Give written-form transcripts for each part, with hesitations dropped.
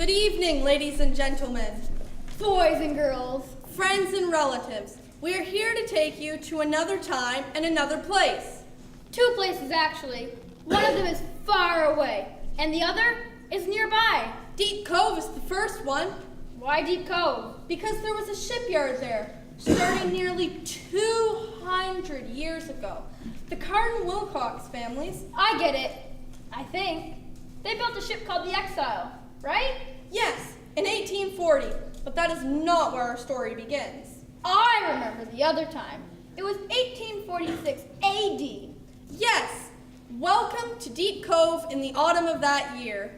Good evening, ladies and gentlemen, boys and girls, friends and relatives. We are here to take you to another time and another place. 2 places, actually. One of them is far away, and the other is nearby. Deep Cove is the first one. Why Deep Cove? Because there was a shipyard there, starting nearly 200 years ago. The Marissa Wilcox families. I get it. I think. They built a ship called the Exile, right? Yes, in 1840, but that is not where our story begins. I remember the other time. It was 1846 AD. Yes, welcome to Deep Cove in the autumn of that year.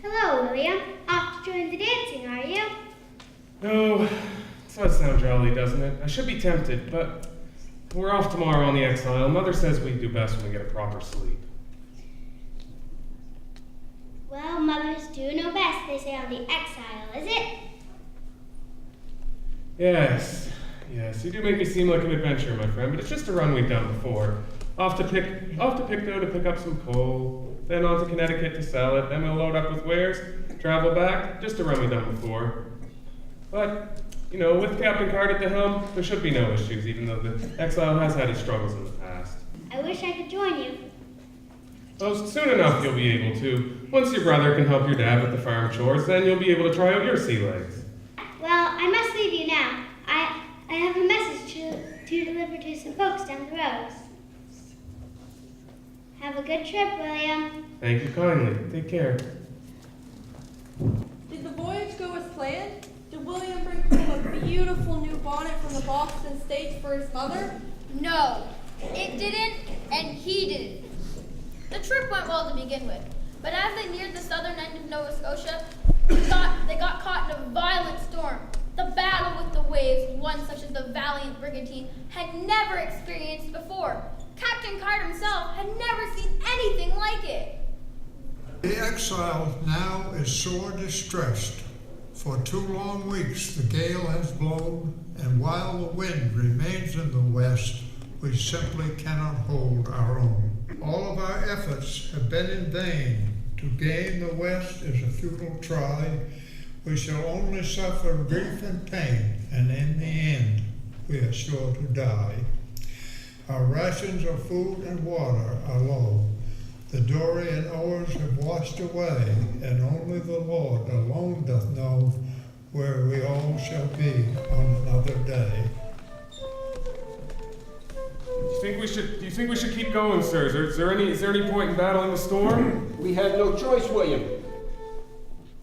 Hello, William. Off to join the dancing, are you? No, it does sound jolly, doesn't it? I should be tempted, but we're off tomorrow on the Exile. Mother says we do best when we get a proper sleep. Well, mothers do know best, they say on the Exile, is it? Yes, you do make me seem like an adventurer, my friend, but it's just a run we've done before. Off to Pictou to pick up some coal, then on to Connecticut to sell it, then we'll load up with wares, travel back, just a run we've done before. But, you know, with Captain Card at the helm, there should be no issues, even though the Exile has had its struggles in the past. I wish I could join you. Oh, soon enough you'll be able to. Once your brother can help your dad with the farm chores, then you'll be able to try out your sea legs. Well, I must leave you now. I have a message to deliver to some folks down the road. Have a good trip, William. Thank you kindly. Take care. Did the voyage go as planned? Did William bring home a beautiful new bonnet from the Boston States for his mother? No, it didn't, and he didn't. The trip went well to begin with, but as they neared the southern end of Nova Scotia, they got caught in a violent storm. The battle with the waves, one such as the valiant brigantine had never experienced before. Captain Card himself had never seen anything like it. The Exile now is sore distressed. For 2 long weeks the gale has blown, and while the wind remains in the west, we simply cannot hold our own. All of our efforts have been in vain. To gain the west is a futile try. We shall only suffer grief and pain, and in the end, we are sure to die. Our rations of food and water are low. The dory and oars have washed away, and only the Lord alone doth know where we all shall be on another day. Do you think we should keep going, sir? Is there any point in battling the storm? We had no choice, William.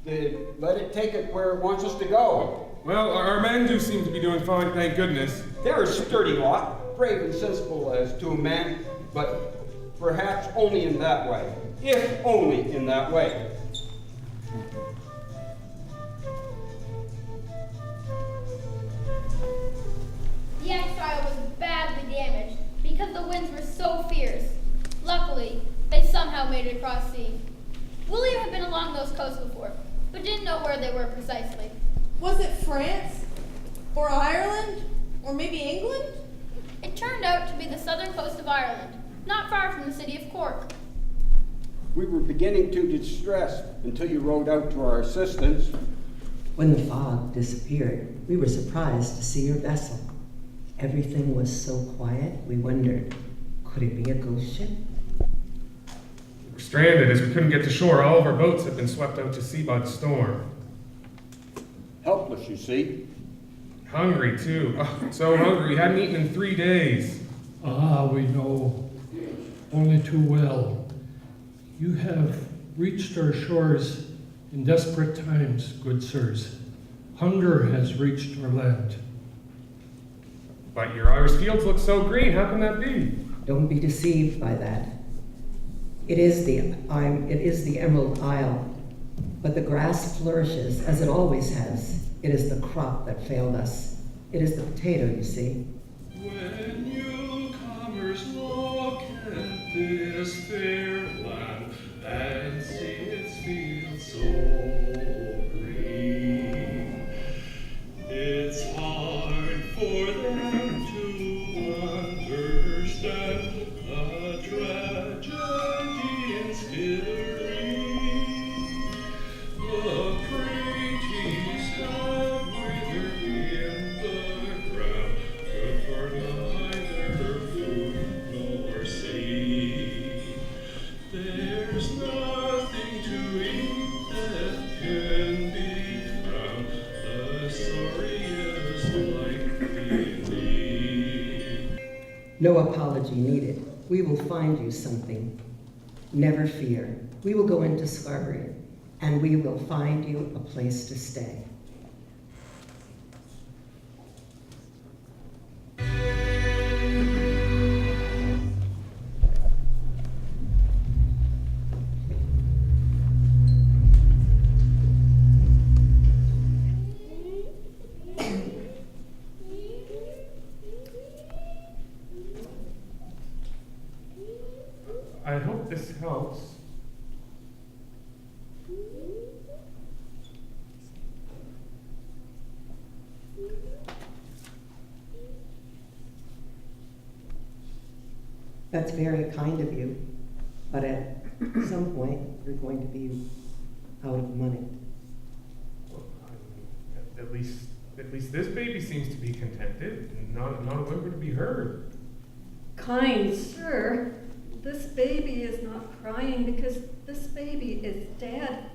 Let it take it where it wants us to go. Well, our men do seem to be doing fine, thank goodness. They're a sturdy lot, brave and sensible as to a man, but perhaps only in that way, if only in that way. because the winds were so fierce. Luckily, they somehow made it across sea. William had been along those coasts before, but didn't know where they were precisely. Was it France? Or Ireland? Or maybe England? It turned out to be the southern coast of Ireland, not far from the city of Cork. We were beginning to distress until you rode out to our assistance. When the fog disappeared, we were surprised to see your vessel. Everything was so quiet, we wondered, could it be a ghost ship? We were stranded as we couldn't get to shore. All of our boats had been swept out to sea by the storm. Helpless, you see. Hungry, too. Oh, so hungry. We hadn't eaten in 3 days. Ah, we know only too well. You have reached our shores in desperate times, good sirs. Hunger has reached our land. But your Irish fields look so green. How can that be? Don't be deceived by that. It is the Emerald Isle, but the grass flourishes as it always has. It is the crop that failed us. It is the potato, you see. When newcomers look at this fair land and see its fields so green, it's hard for them to understand the tragedy in history. The pretty stuff withered in the ground, good for neither food nor seed. There's nothing to eat that can be found, the sorriest life indeed. No apology needed. We will find you something. Never fear. We will go into Scarborough, and we will find you a place to stay. I hope this helps. That's very kind of you, but at some point, you're going to be out of money. Well, I mean, at least this baby seems to be contented, and not a whimper to be heard. Kind sir, this baby is not crying because this baby is dead.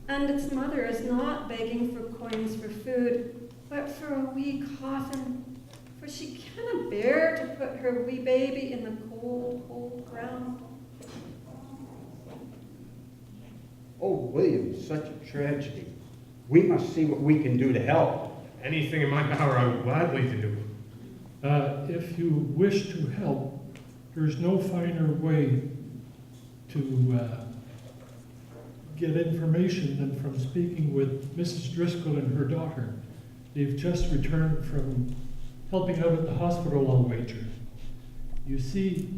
And its mother is not begging for coins for food, but for a wee coffin. For she cannot bear to put her wee baby in the cold, cold ground. Oh, William, such a tragedy. We must see what we can do to help. Anything in my power I would gladly do. If you wish to help, there's no finer way to get information than from speaking with Mrs. Driscoll and her daughter. They've just returned from helping out at the hospital, I'll wager. You see,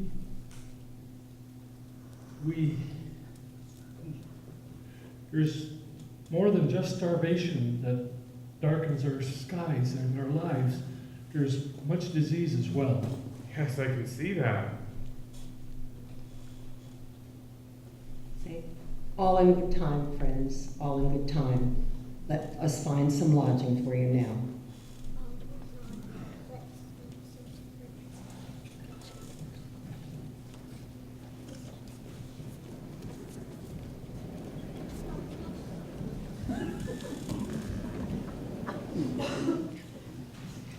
there's more than just starvation that darkens our skies and our lives. There's much disease as well. Yes, I can see that. See? All in good time, friends, all in good time. Let us find some lodging for you now.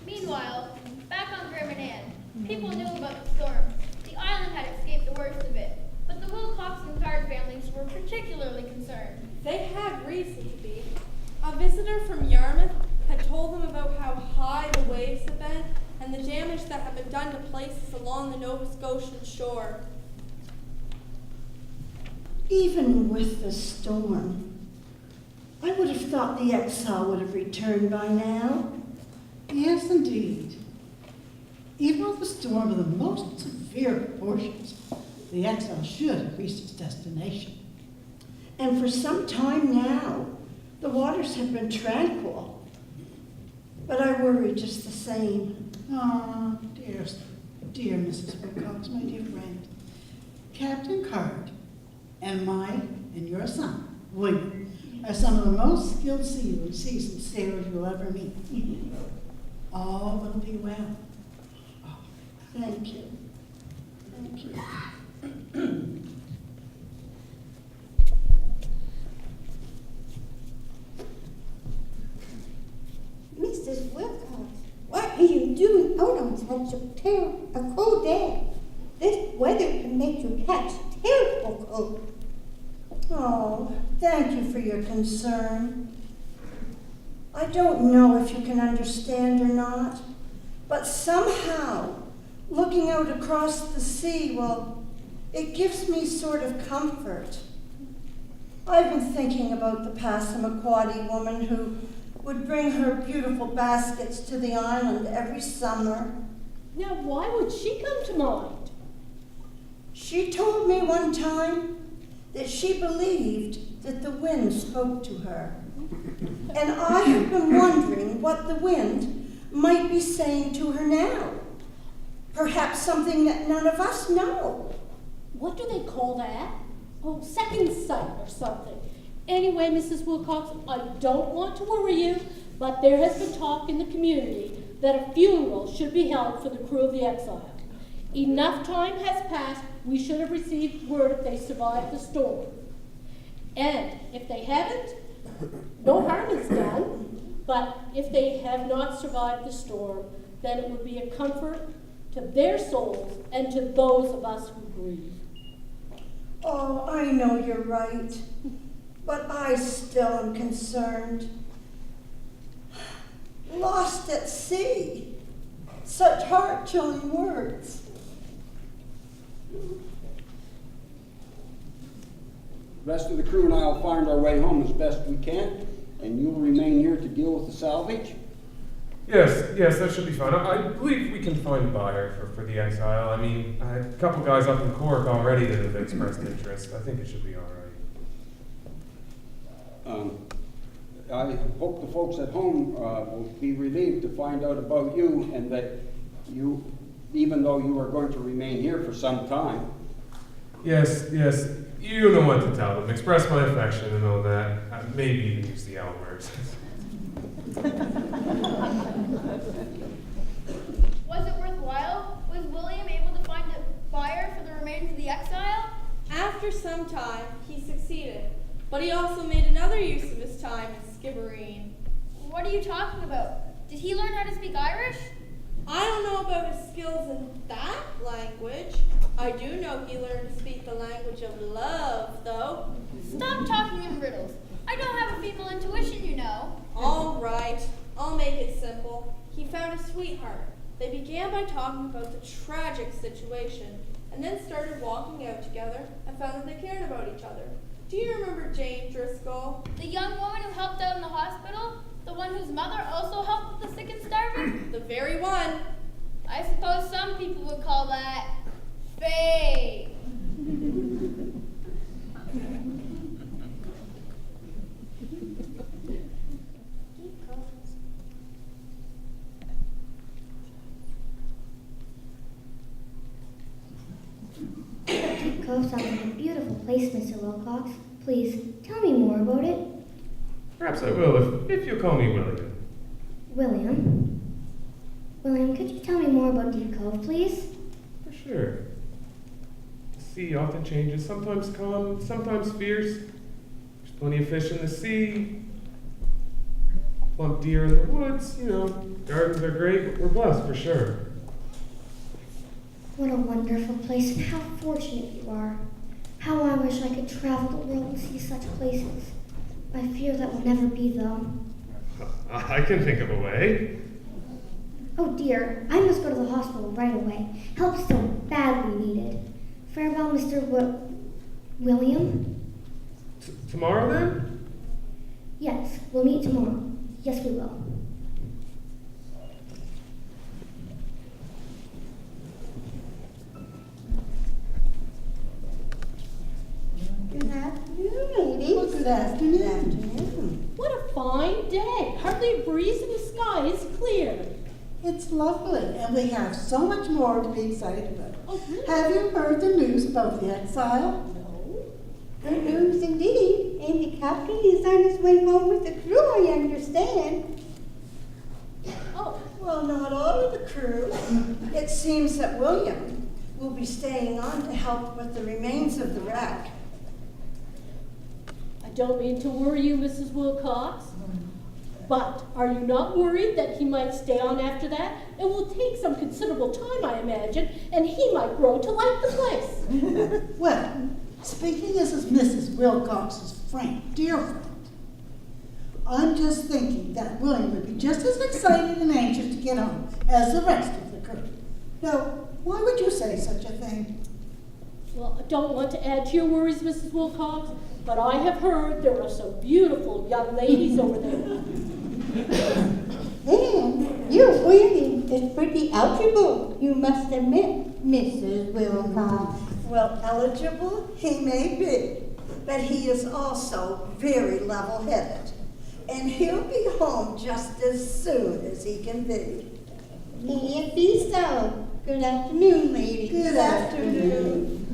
Meanwhile, back on Grimmanan, people knew about the storm. The island had escaped the worst of it, but the Wilcox and Card families were particularly concerned. They had reason to be. A visitor from Yarmouth had told them about how high the waves had been and the damage that had been done to places along the Nova Scotian shore. Even with the storm, I would have thought the Exile would have returned by now. Yes, indeed. Even with a storm of the most severe proportions, the Exile should have reached its destination. And for some time now, the waters have been tranquil. But I worry just the same. Ah, dear Mrs. Wilcox, my dear friend. Captain Card and your son, William, are some of the most skilled seasoned sailors you'll ever meet. All will be well. Oh, thank you. Thank you. Mrs. Wilcox, what are you doing out on such a cold day? This weather can make you catch terrible cold. Oh, thank you for your concern. I don't know if you can understand or not, but somehow, looking out across the sea, well, it gives me sort of comfort. I've been thinking about the Passamaquoddy woman who would bring her beautiful baskets to the island every summer. Now, why would she come to mind? She told me one time that she believed that the wind spoke to her. And I have been wondering what the wind might be saying to her now. Perhaps something that none of us know. What do they call that? Oh, second sight or something. Anyway, Mrs. Wilcox, I don't want to worry you, but there has been talk in the community that a funeral should be held for the crew of the Exile. Enough time has passed, we should have received word if they survived the storm. And if they haven't, no harm is done, but if they have not survived the storm, then it would be a comfort to their souls and to those of us who grieve. Oh, I know you're right, but I still am concerned. Lost at sea. Such heart-chilling words. The rest of the crew and I will find our way home as best we can, and you'll remain here to deal with the salvage? Yes, that should be fine. I believe we can find a buyer for the Exile. I mean, I had a couple guys up in Cork already that have expressed interest. I think it should be all right. I hope the folks at home will be relieved to find out about you, and that you, even though you are going to remain here for some time. Yes, you know what to tell them. Express my affection and all that. Maybe even use the L words. Was it worthwhile? Was William able to find a buyer for the remains of the Exile? After some time, he succeeded, but he also made another use of his time in Skibbereen. What are you talking about? Did he learn how to speak Irish? I don't know about his skills in that language. I do know he learned to speak the language of love, though. Stop talking in riddles. I don't have a female intuition, you know. All right, I'll make it simple. He found a sweetheart. They began by talking about the tragic situation, and then started walking out together and found that they cared about each other. Do you remember Jane Driscoll? The young woman who helped out in the hospital? The one whose mother also helped with the sick and starving? The very one. I suppose some people would call that fate. Deep Cove sounds like a beautiful place, Mr. Wilcox. Please, tell me more about it. Perhaps I will if you'll call me William. William, could you tell me more about Deep Cove, please? For sure. The sea often changes, sometimes calm, sometimes fierce. There's plenty of fish in the sea. Plump deer in the woods, Gardens are great, but we're blessed for sure. What a wonderful place, and how fortunate you are. How I wish I could travel the world and see such places. I fear that will never be, though. I can think of a way. Oh dear, I must go to the hospital right away. Help's so badly needed. Farewell, Mr. William? Tomorrow, then? Yes, we'll meet tomorrow. Yes, we will. It's lovely, and we have so much more to be excited about. Oh, really? Have you heard the news about the Exile? No. Good news indeed, and the captain is on his way home with the crew, I understand. Oh, Well, not all of the crew. It seems that William will be staying on to help with the remains of the wreck. I don't mean to worry you, Mrs. Wilcox, but are you not worried that he might stay on after that? It will take some considerable time, I imagine, and he might grow to like the place. Well, speaking as Mrs. Wilcox's friend, dear friend, I'm just thinking that William would be just as excited and anxious to get home as the rest of the crew. Now, why would you say such a thing? Well, I don't want to add to your worries, Mrs. Wilcox, but I have heard there are some beautiful young ladies over there. And your William is pretty eligible, you must admit, Mrs. Wilcox. Well, eligible he may be, but he is also very level-headed. And he'll be home just as soon as he can be. If be so, good afternoon, ladies. Good afternoon.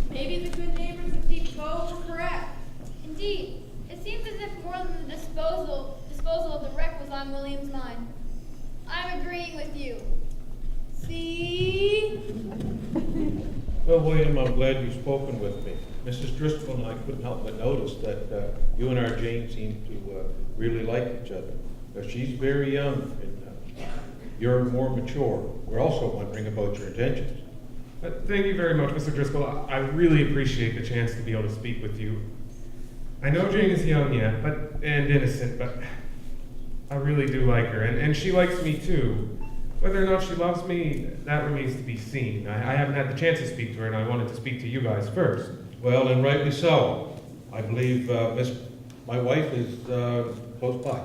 Maybe the good neighbors of Deep Cove were correct. Indeed, it seems as if more than the disposal of the wreck was on William's mind. I'm agreeing with you. See? Well, William, I'm glad you've spoken with me. Mrs. Driscoll and I couldn't help but notice that you and our Jane seem to really like each other. She's very young and you're more mature. We're also wondering about your intentions. Thank you very much, Mr. Driscoll. I really appreciate the chance to be able to speak with you. I know Jane is young yet, and innocent, but I really do like her, and she likes me too. Whether or not she loves me, that remains to be seen. I haven't had the chance to speak to her, and I wanted to speak to you guys first. Well, and rightly so. I believe my wife is close by.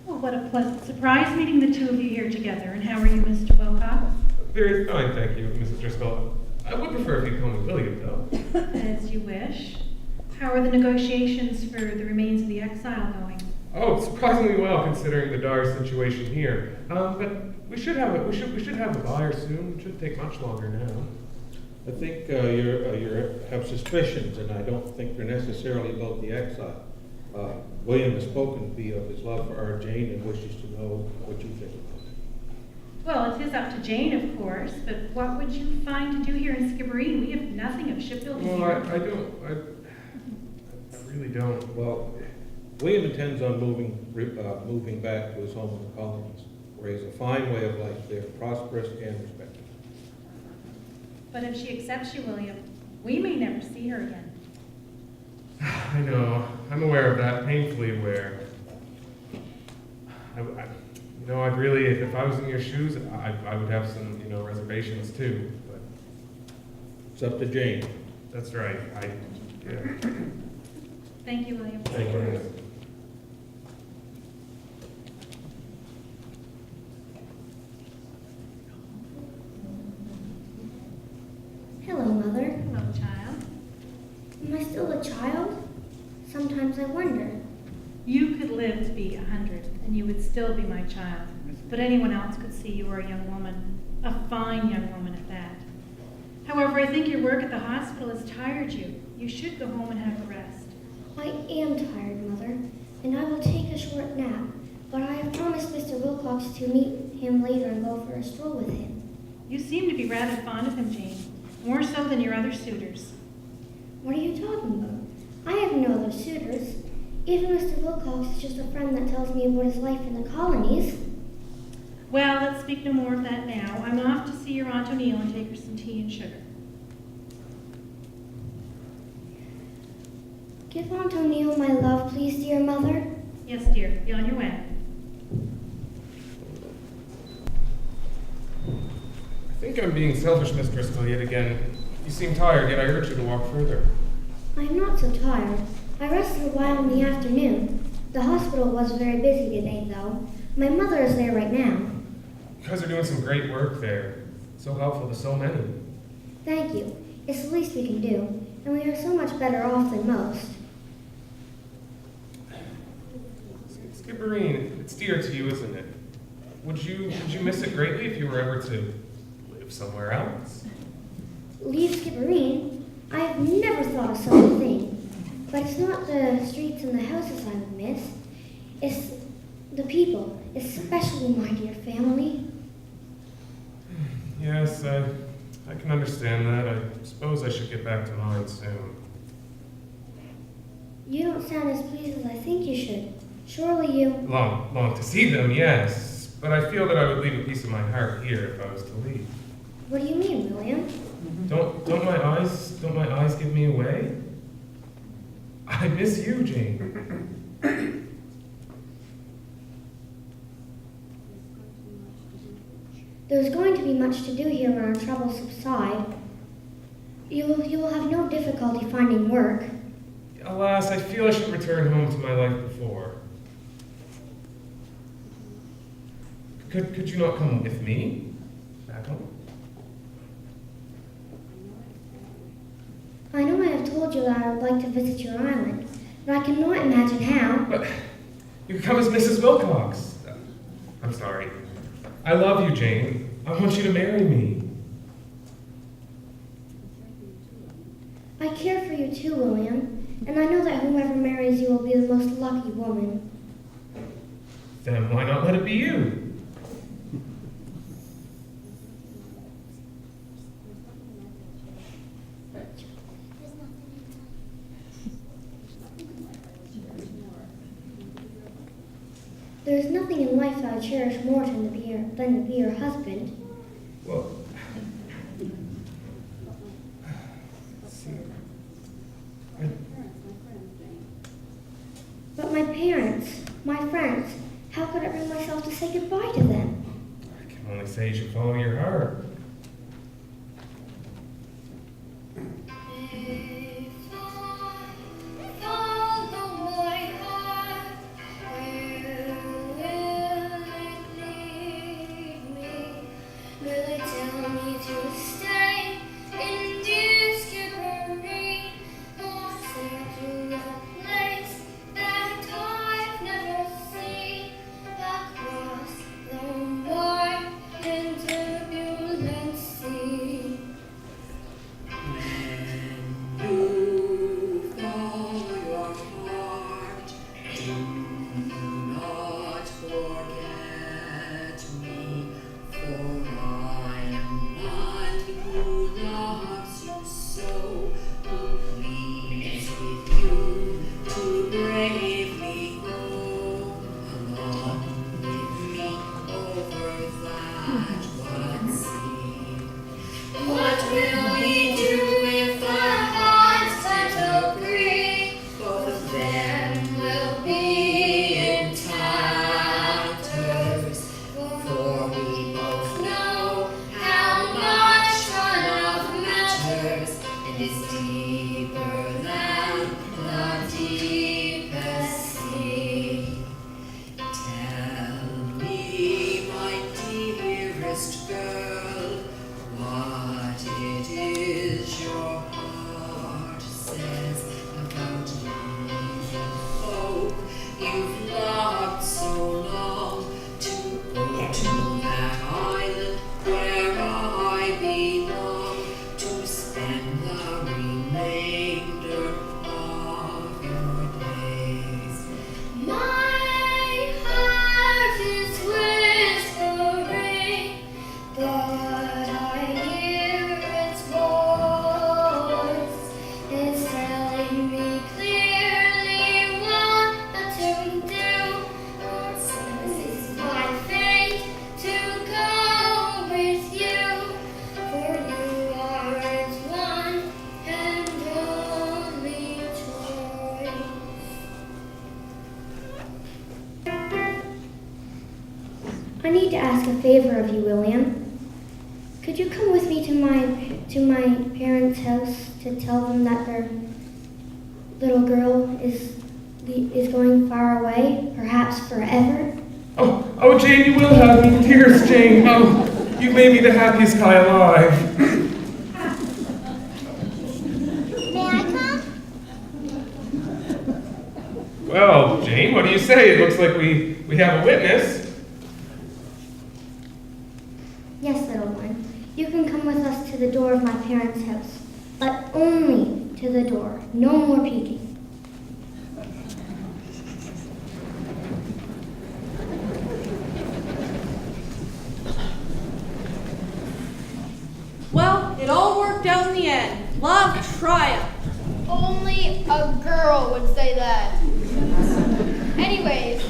Well, what a pleasant surprise meeting the two of you here together. And how are you, Mr. Wilcox? Very fine, thank you, Mrs. Driscoll. I would prefer if you'd call me William, though. As you wish. How are the negotiations for the remains of the Exile going? Oh, surprisingly well, considering the dire situation here. But we should have a buyer soon. It shouldn't take much longer now. I think you have suspicions, and I don't think they're necessarily about the Exile. William has spoken to me of his love for our Jane and wishes to know what you think about it. Well, it is up to Jane, of course, but what would you find to do here in Skibbereen? We have nothing of shipbuilding Well, here. I really don't. Well, William intends on moving back to his home in the colonies, where he has a fine way of life there, prosperous and respected. But if she accepts you, William, we may never see her again. I know. I'm aware of that, painfully aware. I'd really, if I was in your shoes, I would have some, reservations too. But it's up to Jane. That's right. Yeah. Thank you, William. Thank you. Hello, Mother. Hello, child. Am I still a child? Sometimes I wonder. You could live to be 100, and you would still be my child. But anyone else could see you were a young woman, a fine young woman at that. However, I think your work at the hospital has tired you. You should go home and have a rest. I am tired, Mother, and I will take a short nap. But I have promised Mr. Wilcox to meet him later and go for a stroll with him. You seem to be rather fond of him, Jane. More so than your other suitors. What are you talking about? I have no other suitors. Even Mr. Wilcox is just a friend that tells me about his life in the colonies. Well, let's speak no more of that now. I'm off to see your Aunt O'Neill and take her some tea and sugar. Give Aunt O'Neill my love, please, dear Mother. Yes, dear. Be on your way. I think I'm being selfish, Miss Driscoll, yet again. You seem tired, yet I urge you to walk further. I am not so tired. I rested a while in the afternoon. The hospital was very busy today, though. My mother is there right now. You guys are doing some great work there. So helpful to so many. Thank you. It's the least we can do, and we are so much better off than most. Skipperine, it's dear to you, isn't it? Would you miss it greatly if you were ever to live somewhere else? Leave Skipperine? I have never thought of such a thing. But it's not the streets and the houses I would miss. It's the people, especially my dear family. Yes, I can understand that. I suppose I should get back to mine soon. You don't sound as pleased as I think you should. Surely you... Long to see them, yes. But I feel that I would leave a piece of my heart here if I was to leave. What do you mean, William? Don't my eyes give me away? I miss you, Jane. There's going to be much to do here when our troubles subside. You will have no difficulty finding work. Alas, I feel I should return home to my life before. Could you not come with me back home? I know I have told you that I would like to visit your island, but I cannot imagine how. But you could come as Mrs. Wilcox. I'm sorry. I love you, Jane. I want you to marry me. I care for you too, William, and I know that whoever marries you will be the most lucky woman. Then why not let it be you? There is nothing in life that I cherish more than to be your husband. Well, But my parents, my friends, how could I bring myself to say goodbye to them? I can only say you should follow your heart. I need to ask a favor of you, William. Could you come with me to my parents' house to tell them that their little girl is going far away, perhaps forever? Oh, Jane, you will have me. Tears, Jane. Oh, you've made me the happiest guy alive. May I come? Well, Jane, what do you say? It looks like we have a witness. Yes, little one. You can come with us to the door of my parents' house, but only to the door. No more peeking. Well, it all worked out in the end. Love triumphed. Only a girl would say that. Anyways,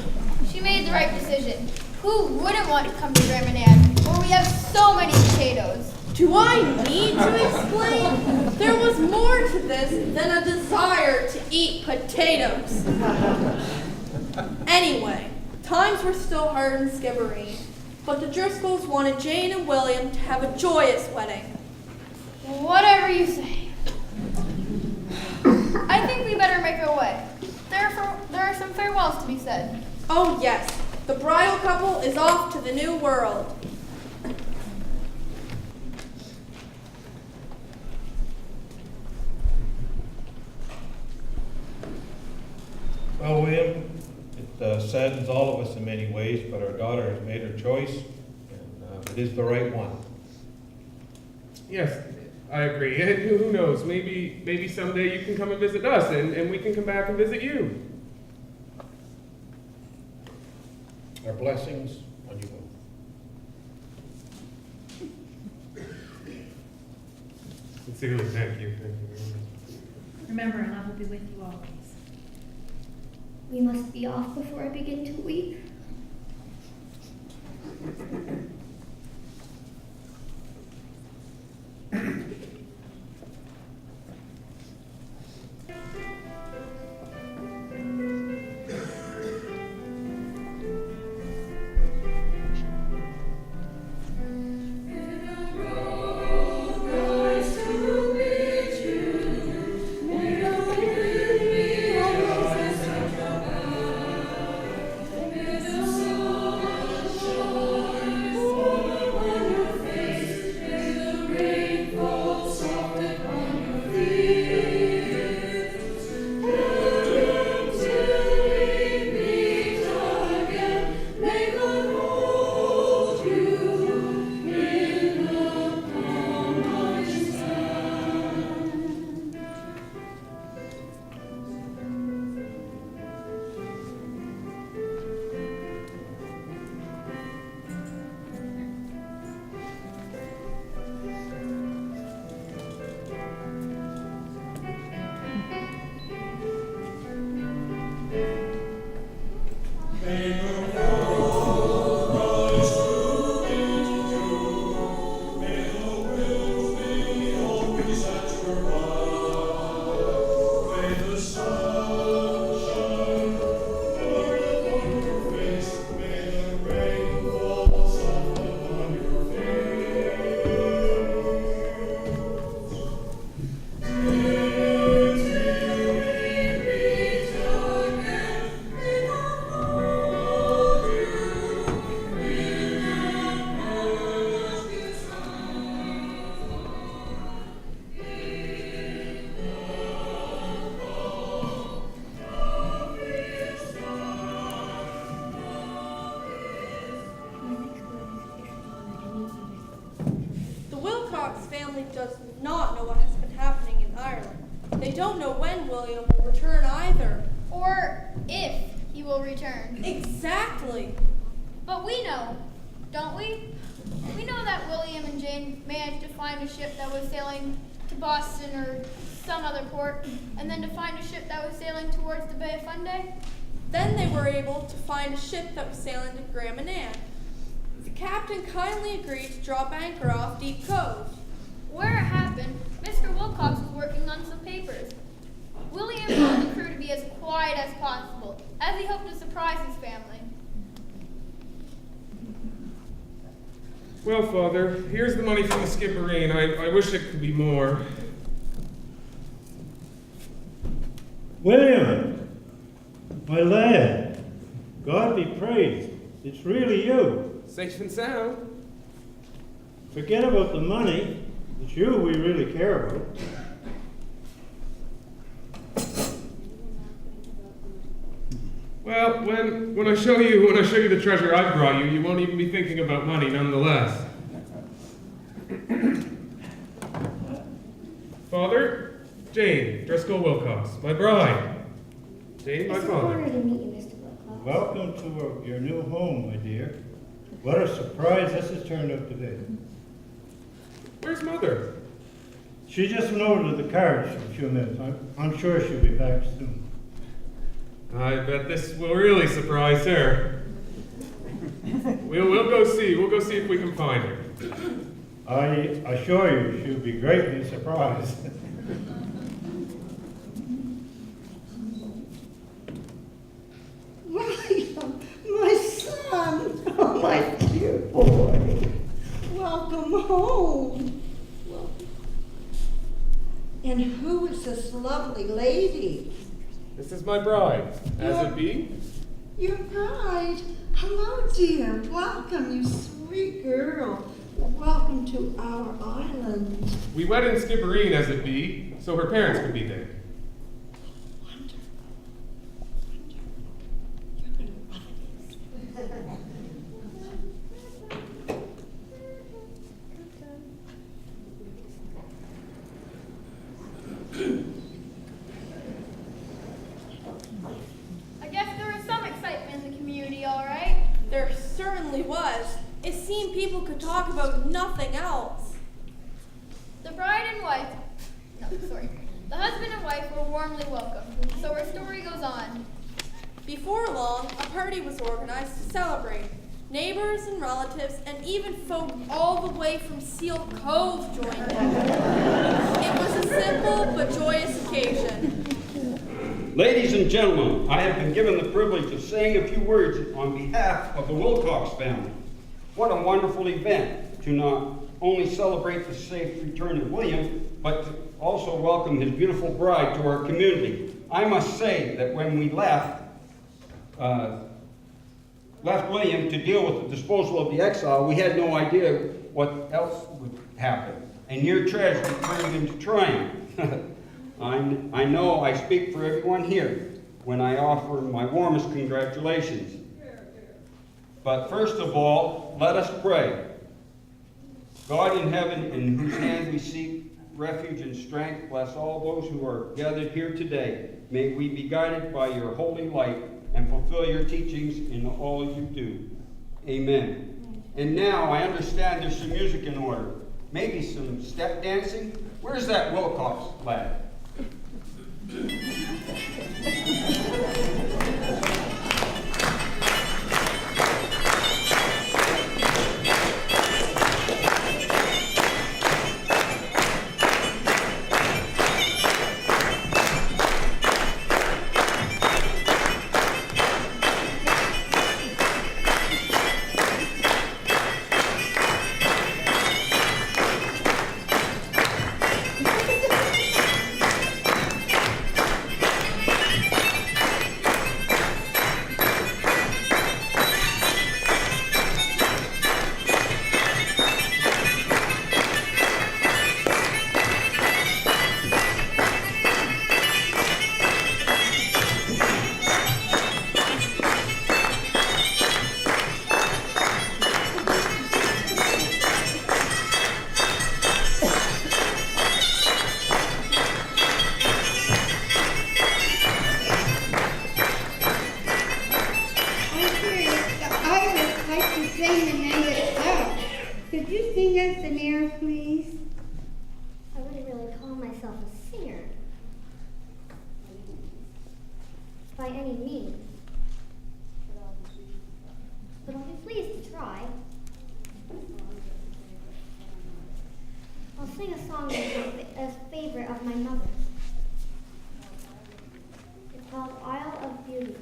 she made the right decision. Who wouldn't want to come to Grandma Nan, where we have so many potatoes? Do I need to explain? There was more to this than a desire to eat potatoes. Anyway, times were still hard in Skibbereen, but the Driscolls wanted Jane and William to have a joyous wedding. Whatever you say. I think we better make our way. There are some farewells to be said. Oh yes, the bridal couple is off to the new world. Well, William, it saddens all of us in many ways, but our daughter has made her choice, and it is the right one. Yes, I agree. And who knows? Maybe someday you can come and visit us, and we can come back and visit you. Our blessings on you both. Sincerely, thank you. Thank you very much. Remember, and love will be with you always. We must be off before I begin to weep. Does not know what has been happening in Ireland. They don't know when William will return either. Or if he will return. Exactly. But we know, don't we? We know that William and Jane managed to find a ship that was sailing to Boston or some other port, and then to find a ship that was sailing towards the Bay of Fundy. Then they were able to find a ship that was sailing to Graham and Ann. The captain kindly agreed to drop anchor off Deep Cove. Where it happened, Mr. Wilcox was working on some papers. William told the crew to be as quiet as possible, as he hoped to surprise his family. Well, Father, here's the money from the Skibbereen. I wish it could be more. William, my lad, God be praised. It's really you. Safe and sound. Forget about the money. It's you we really care about. Well, when I show you the treasure I brought you, you won't even be thinking about money nonetheless. Father, Jane Driscoll Wilcox, my bride. Jane, my It's an father. honor to meet you, Mr. Wilcox. Welcome to your new home, my dear. What a surprise this has turned out to be. Where's Mother? She just went over to the carriage for a few minutes. I'm sure she'll be back soon. I bet this will really surprise her. We'll go see if we can find her. I assure you she'll be greatly surprised. My son, oh my dear boy, welcome home. Welcome. And who is this lovely lady? This is my bride, as it be. Your bride. Hello, dear. Welcome, you sweet girl. Welcome to our island. We wed in Skibbereen, as it be, so her parents could be there. I guess there was some excitement in the community, all right? There certainly was. It seemed people could talk about nothing else. The bride and wife, the husband and wife were warmly welcomed. So our story goes on. Before long, a party was organized to celebrate. Neighbors and relatives, and even folk all the way from Seal Cove joined in. It was a simple but joyous occasion. Ladies and gentlemen, I have been given the privilege of saying a few words on behalf of the Wilcox family. What a wonderful event to not only celebrate the safe return of William, but to also welcome his beautiful bride to our community. I must say that when we left William to deal with the disposal of the Exile, we had no idea what else would happen. And near tragedy turned into triumph. I know I speak for everyone here when I offer my warmest congratulations. But first of all, let us pray. God in heaven, in whose hands we seek refuge and strength, bless all those who are gathered here today. May we be guided by your holy light and fulfill your teachings in all you do. Amen. And now I understand there's some music in order. Maybe some step dancing? Where's that Wilcox lad? Could you sing us an air, please? I wouldn't really call myself a singer. By any means. But I'll be pleased to try. I'll sing a song that's a favorite of my mother's. It's called Isle of Beauty.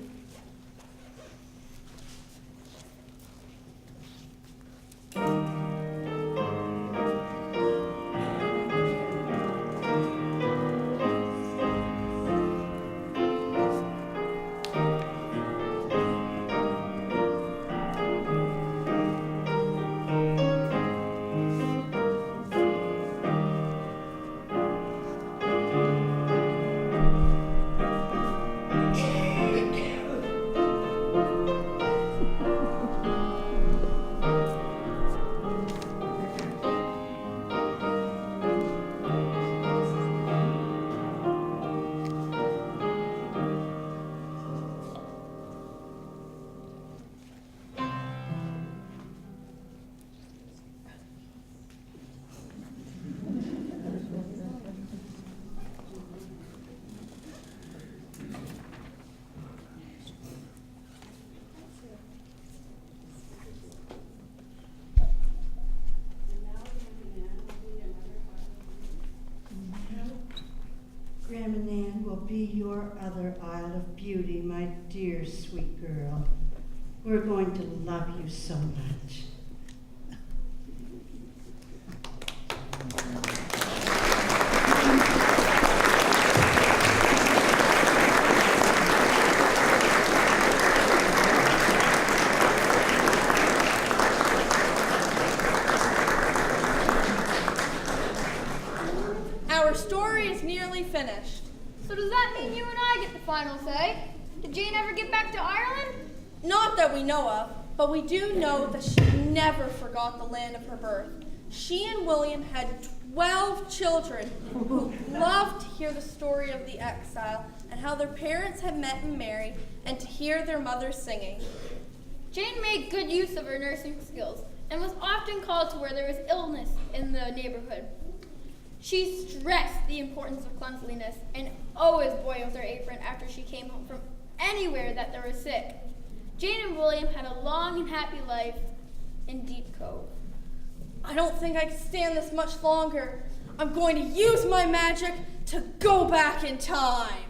be your other Isle of Beauty, my dear sweet girl. We're going to love you so much. Our story is nearly finished. So does that mean you and I get the final say? Did Jane ever get back to Ireland? Not that we know of, but we do know that she never forgot the land of her birth. She and William had 12 children who loved to hear the story of the exile and how their parents had met and married, and to hear their mother singing. Jane made good use of her nursing skills and was often called to where there was illness in the neighborhood. She stressed the importance of cleanliness and always boiled her apron after she came home from anywhere that they were sick. Jane and William had a long and happy life in Deep Cove. I don't think I can stand this much longer. I'm going to use my magic to go back in time.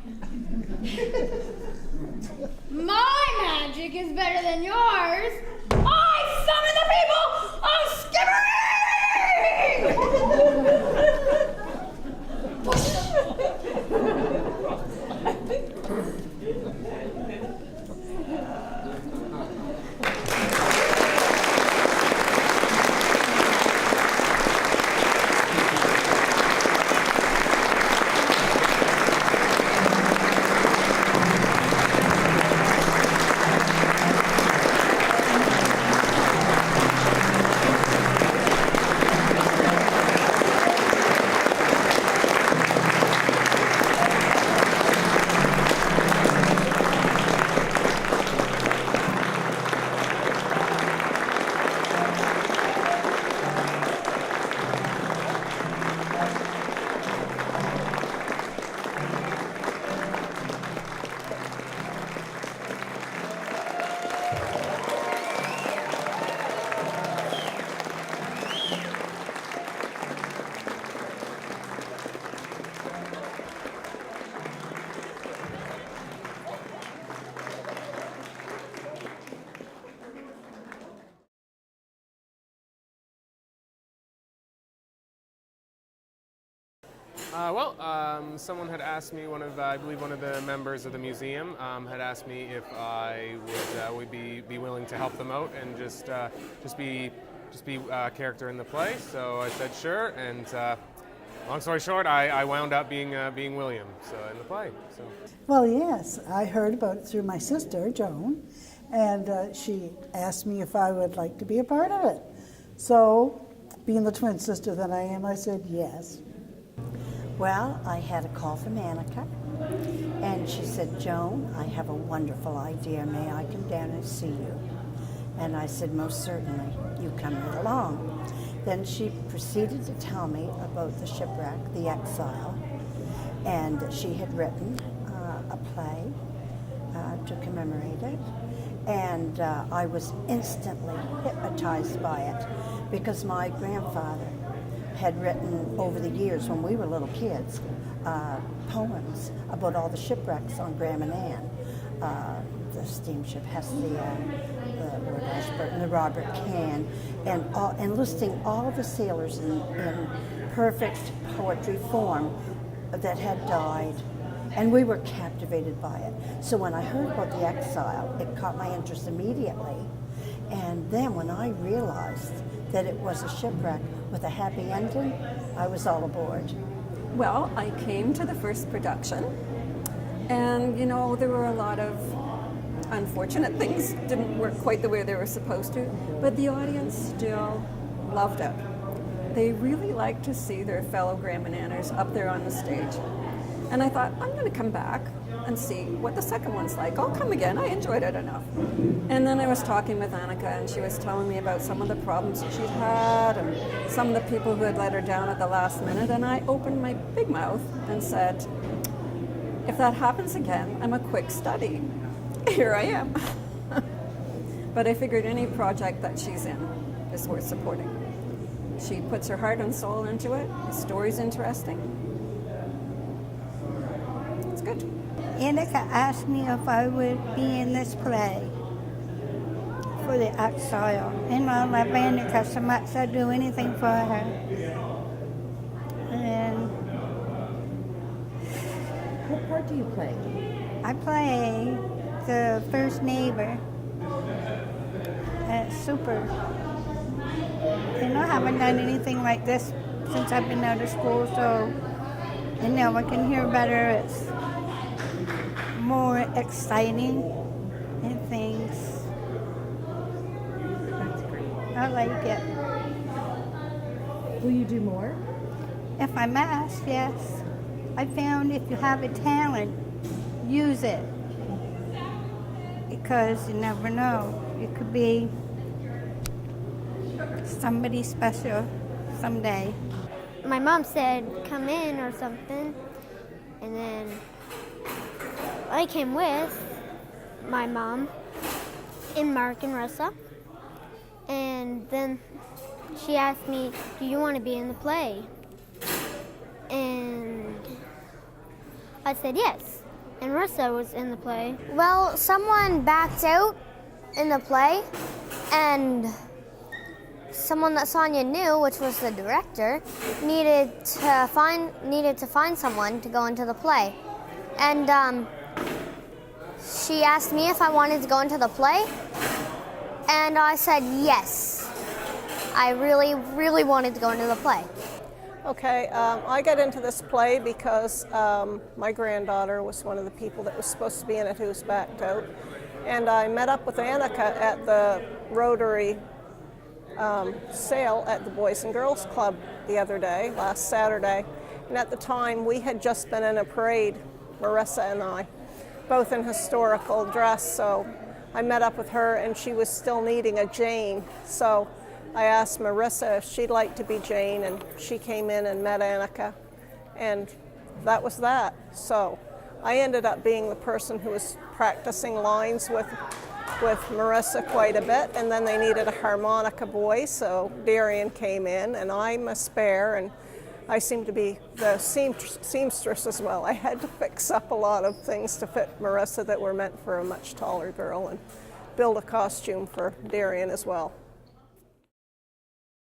My magic is better than yours. I summon the people of Skibbereen! Someone had asked me, I believe one of the members of the museum had asked me if I would be willing to help them out and just be a character in the play. So I said sure, and long story short, I wound up being William in the play. So. Well, yes, I heard about it through my sister, Joan, and she asked me if I would like to be a part of it. So, being the twin sister that I am, I said yes. Well, I had a call from Anneke, and she said, Joan, I have a wonderful idea. May I come down and see you? And I said, most certainly. You come right along. Then she proceeded to tell me about the shipwreck, the Exile, and that she had written a play to commemorate it. And I was instantly hypnotized by it because my grandfather had written over the years when we were little kids poems about all the shipwrecks on Graham and Anne, the steamship Hestia, the Lord Ashburton, the Robert Can, and listing all of the sailors in perfect poetry form that had died. And we were captivated by it. So when I heard about the Exile, it caught my interest immediately. And then when I realized that it was a shipwreck with a happy ending, I was all aboard. Well, I came to the first production, and there were a lot of unfortunate things, didn't work quite the way they were supposed to, but the audience still loved it. They really liked to see their fellow Graham and Anners up there on the stage. And I thought, I'm going to come back and see what the second one's like. I'll come again. I enjoyed it enough. And then I was talking with Anneke, and she was telling me about some of the problems that she'd had and some of the people who had let her down at the last minute. And I opened my big mouth and said, if that happens again, I'm a quick study. Here I am. But I figured any project that she's in is worth supporting. She puts her heart and soul into it. The story's interesting. good. Anneke asked me if I would be in this play for the Exile. And I love Anneke so much I'd do anything for her. And What part do you play? I play the first neighbor. It's super. I haven't done anything like this since I've been out of school, so I can hear better. It's more exciting and things. That's great. I like it. Will you do more? If I'm asked, yes. I found if you have a talent, use it. Because you never know. You could be somebody special someday. My mom said, come in or something. And then I came with my mom and Mark and Marissa. And then she asked me, do you want to be in the play? And I said yes. And Marissa was in the play. Well, someone backed out in the play, and someone that Sonya knew, which was the director, needed to find someone to go into the play. And she asked me if I wanted to go into the play, and I said yes. I really, really wanted to go into the play. Okay, I got into this play because my granddaughter was one of the people that was supposed to be in it who was backed out. And I met up with Anneke at the Rotary sale at the Boys and Girls Club the other day, last Saturday. And at the time, we had just been in a parade, Marissa and I, both in historical dress. So I met up with her, and she was still needing a Jane. So I asked Marissa if she'd like to be Jane, and she came in and met Anneke, and that was that. So I ended up being the person who was practicing lines with Marissa quite a bit, and then they needed a harmonica boy, so Darian came in, and I'm a spare, and I seem to be the seamstress as well. I had to fix up a lot of things to fit Marissa that were meant for a much taller girl, and build a costume for Darian as well.